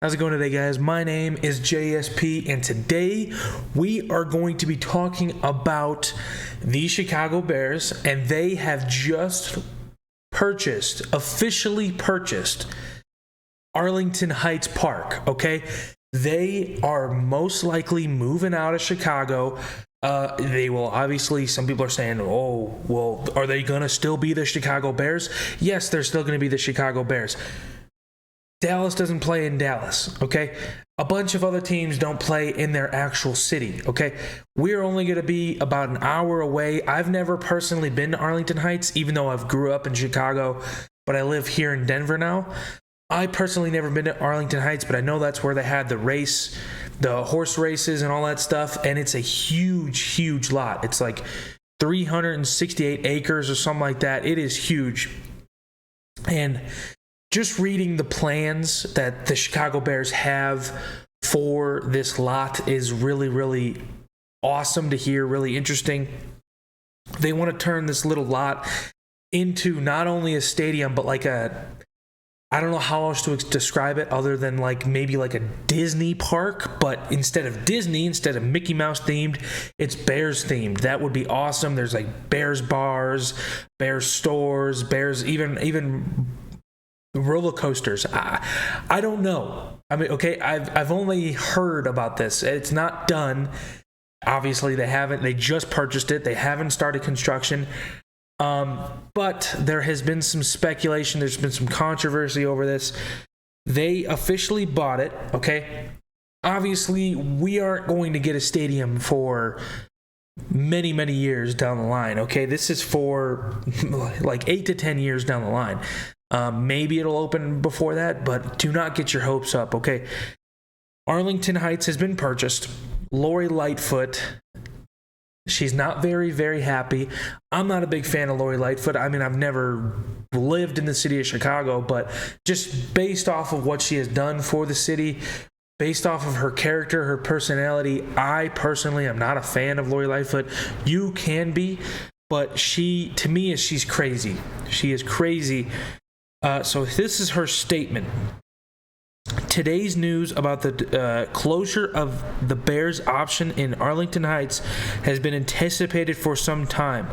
How's it going today, guys? My name is JSP, and today we are going to be talking about the Chicago Bears, and they have just officially purchased Arlington Heights Park, okay? They are most likely moving out of Chicago. They will obviously, some people are saying, oh, well, are they going to still be the Chicago Bears? Yes, they're still going to be the Chicago Bears. Dallas doesn't play in Dallas, okay? A bunch of other teams don't play in their actual city, okay? We're only going to be about an hour away. I've never personally been to Arlington Heights, even though I've grew up in Chicago, but I live here in Denver now. I personally never been to Arlington Heights, but I know that's where they had the horse races and all that stuff, and it's a huge, huge lot. It's like 368 acres or something like that. It is huge. And just reading the plans that the Chicago Bears have for this lot is really, really awesome to hear, really interesting. They want to turn this little lot into not only a stadium, but like I don't know how else to describe it other than maybe a Disney park, but instead of Mickey Mouse themed, it's Bears themed. That would be awesome. There's Bears bars, Bears stores, Bears, even roller coasters. I don't know. I mean, okay, I've only heard about this. It's not done. Obviously, they just purchased it. They haven't started construction. But there has been some speculation. There's been some controversy over this. They officially bought it, okay? Obviously, we aren't going to get a stadium for many, many years down the line, okay? This is for 8 to 10 years down the line. Maybe it'll open before that, but do not get your hopes up, okay? Arlington Heights has been purchased. Lori Lightfoot, she's not very, very happy. I'm not a big fan of Lori Lightfoot. I mean, I've never lived in the city of Chicago, but just based off of what she has done for the city, based off of her character, her personality, I personally am not a fan of Lori Lightfoot. You can be, but to me, she's crazy. She is crazy. So this is her statement. Today's news about the closure of the Bears option in Arlington Heights has been anticipated for some time.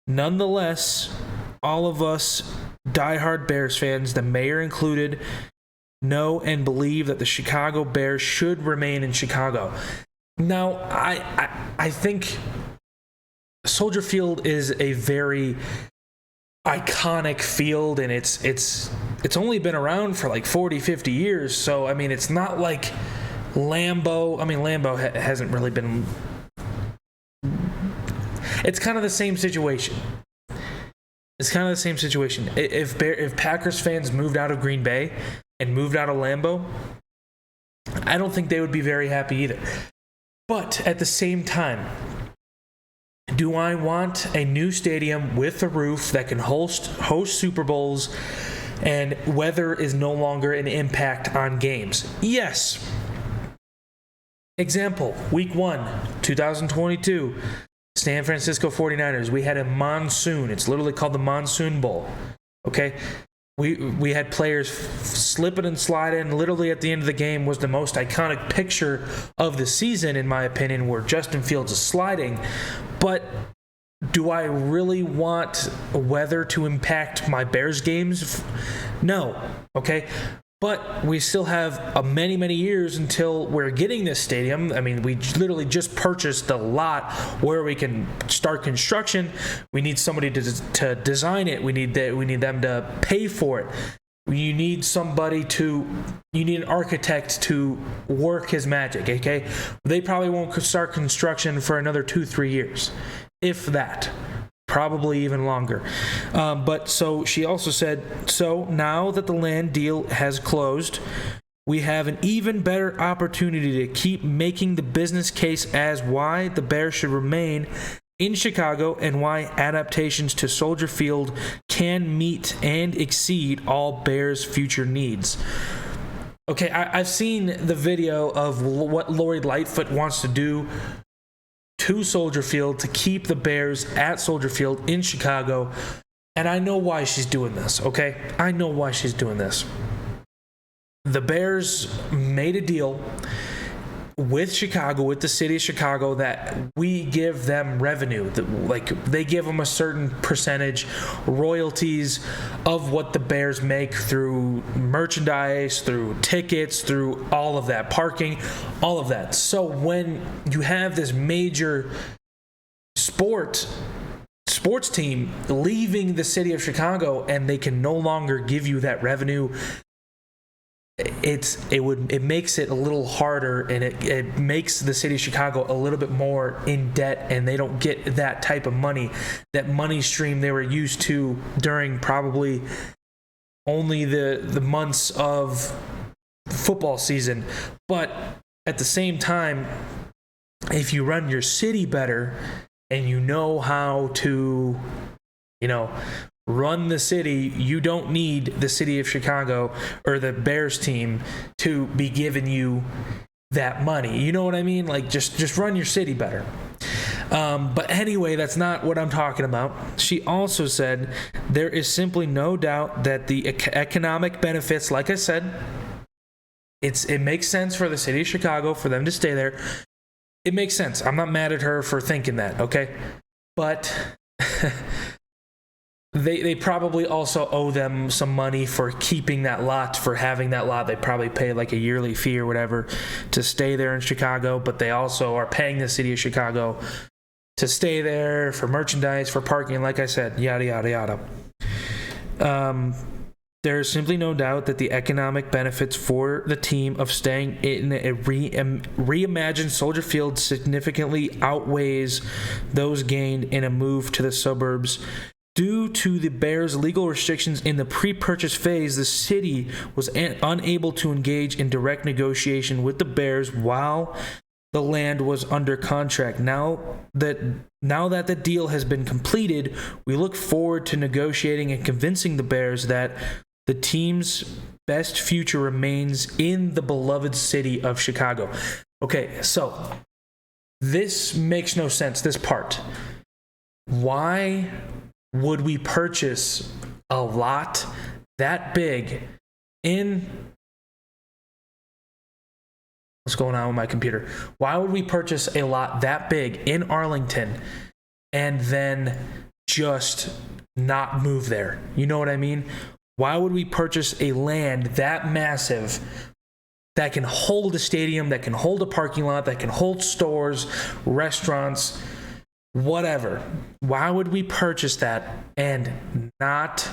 Nonetheless, all of us diehard Bears fans, the mayor included, know and believe that the Chicago Bears should remain in Chicago. Now, I think Soldier Field is a very iconic field, and it's only been around for 40, 50 years. So, I mean, it's not like Lambeau. I mean, Lambeau hasn't really been. It's kind of the same situation. If Packers fans moved out of Green Bay and moved out of Lambeau, I don't think they would be very happy either. But at the same time, do I want a new stadium with a roof that can host Super Bowls and weather is no longer an impact on games? Yes. Example, week 1, 2022, San Francisco 49ers. We had a monsoon. It's literally called the Monsoon Bowl. Okay? We had players slipping and sliding. Literally at the end of the game was the most iconic picture of the season, in my opinion, where Justin Fields is sliding. But do I really want weather to impact my Bears games? No. Okay? But we still have many, many years until we're getting this stadium. I mean, we literally just purchased the lot where we can start construction. We need somebody to design it. We need them to pay for it. You need an architect to work his magic, okay? They probably won't start construction for another 2-3 years, if that. Probably even longer. But so she also said, so now that the land deal has closed, we have an even better opportunity to keep making the business case as why the Bears should remain in Chicago and why adaptations to Soldier Field can meet and exceed all Bears' future needs. Okay, I've seen the video of what Lori Lightfoot wants to do to Soldier Field to keep the Bears at Soldier Field in Chicago, and I know why she's doing this, okay? I know why she's doing this. the Bears made a deal with Chicago, with the city of Chicago, that we give them revenue. Like, they give them a certain percentage, royalties of what the Bears make through merchandise, through tickets, through all of that, parking, all of that. So when you have this major sports team leaving the city of Chicago and they can no longer give you that revenue, it makes it a little harder, and it makes the city of Chicago a little bit more in debt, and they don't get that type of money, that money stream they were used to during probably only the months of football season. But at the same time, if you run your city better and you know how to, run the city, you don't need the city of Chicago or the Bears team to be giving you that money. You know what I mean? Like, just run your city better. But anyway, that's not what I'm talking about. She also said there is simply no doubt that the economic benefits, like I said, it makes sense for the city of Chicago for them to stay there. It makes sense. I'm not mad at her for thinking that, okay? But They probably also owe them some money for keeping that lot, for having that lot. They probably pay like a yearly fee or whatever to stay there in Chicago, but they also are paying the city of Chicago to stay there for merchandise, for parking, like I said, yada, yada, yada. There's simply no doubt that the economic benefits for the team of staying in a reimagined Soldier Field significantly outweighs those gained in a move to the suburbs. Due to the Bears' legal restrictions in the pre-purchase phase, the city was unable to engage in direct negotiation with the Bears while the land was under contract. Now that the deal has been completed, we look forward to negotiating and convincing the Bears that the team's best future remains in the beloved city of Chicago. Okay, so this makes no sense, this part. Why would we purchase a lot that big in... What's going on with my computer? Why would we purchase a lot that big in Arlington and then just not move there? You know what I mean? Why would we purchase a land that massive that can hold a stadium, that can hold a parking lot, that can hold stores, restaurants, whatever? Why would we purchase that and not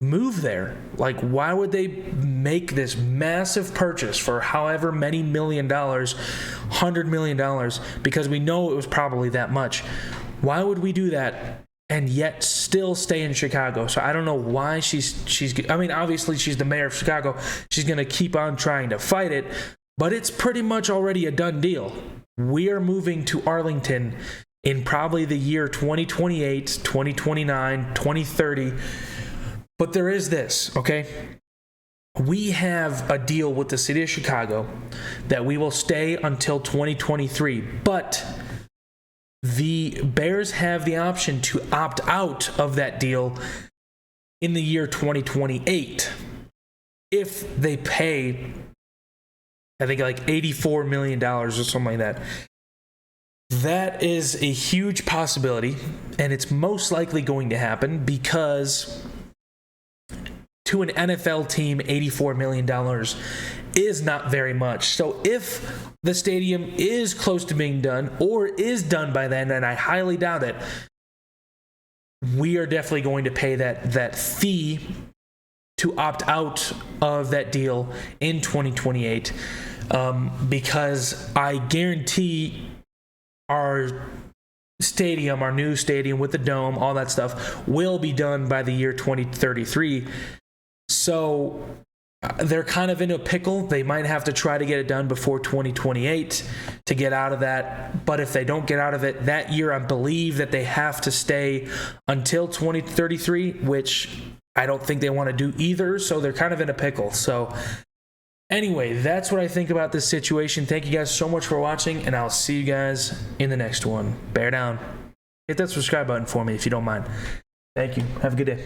move there? Like, why would they make this massive purchase for however many $1 million, $100 million, because we know it was probably that much? Why would we do that and yet still stay in Chicago? So I don't know why I mean, obviously she's the mayor of Chicago. She's going to keep on trying to fight it, but it's pretty much already a done deal. We are moving to Arlington in probably the year 2028, 2029, 2030. But there is this, okay? We have a deal with the city of Chicago that we will stay until 2023, but the Bears have the option to opt out of that deal in the year 2028 if they pay, I think, like $84 million or something like that. That is a huge possibility, and it's most likely going to happen because to an NFL team, $84 million is not very much. So if the stadium is close to being done or is done by then, and I highly doubt it, we are definitely going to pay that fee to opt out of that deal in 2028 because I guarantee our stadium, our new stadium with the dome, all that stuff, will be done by the year 2033. So they're kind of in a pickle. They might have to try to get it done before 2028 to get out of that. But if they don't get out of it that year, I believe that they have to stay until 2033, which I don't think they want to do either. So they're kind of in a pickle. So anyway, that's what I think about this situation. Thank you guys so much for watching, and I'll see you guys in the next one. Bear down. Hit that subscribe button for me if you don't mind. Thank you. Have a good day.